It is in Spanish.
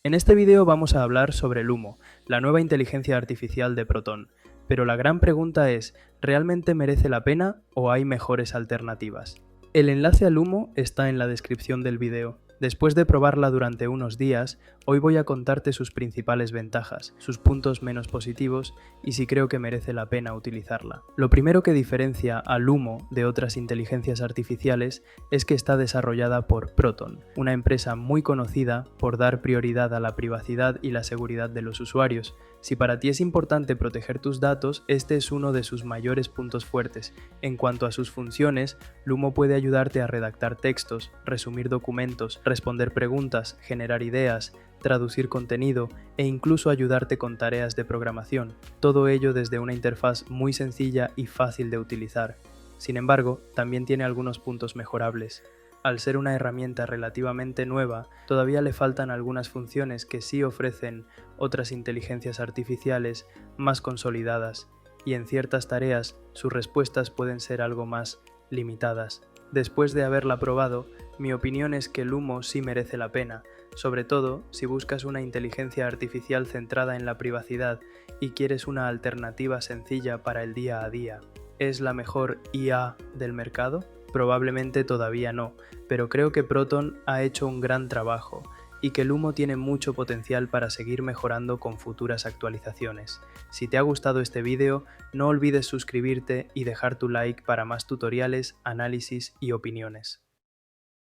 En este vídeo vamos a hablar sobre Lumo, la nueva inteligencia artificial de Proton. Pero la gran pregunta es, ¿realmente merece la pena o hay mejores alternativas? El enlace a Lumo está en la descripción del vídeo. Después de probarla durante unos días, hoy voy a contarte sus principales ventajas, sus puntos menos positivos y si creo que merece la pena utilizarla. Lo primero que diferencia a Lumo de otras inteligencias artificiales es que está desarrollada por Proton, una empresa muy conocida por dar prioridad a la privacidad y la seguridad de los usuarios. Si para ti es importante proteger tus datos, este es uno de sus mayores puntos fuertes. En cuanto a sus funciones, Lumo puede ayudarte a redactar textos, resumir documentos, responder preguntas, generar ideas, traducir contenido e incluso ayudarte con tareas de programación. Todo ello desde una interfaz muy sencilla y fácil de utilizar. Sin embargo, también tiene algunos puntos mejorables. Al ser una herramienta relativamente nueva, todavía le faltan algunas funciones que sí ofrecen otras inteligencias artificiales más consolidadas, y en ciertas tareas sus respuestas pueden ser algo más limitadas. Después de haberla probado, mi opinión es que Lumo sí merece la pena, sobre todo si buscas una inteligencia artificial centrada en la privacidad y quieres una alternativa sencilla para el día a día. ¿Es la mejor IA del mercado? Probablemente todavía no, pero creo que Proton ha hecho un gran trabajo y que Lumo tiene mucho potencial para seguir mejorando con futuras actualizaciones. Si te ha gustado este vídeo, no olvides suscribirte y dejar tu like para más tutoriales, análisis y opiniones.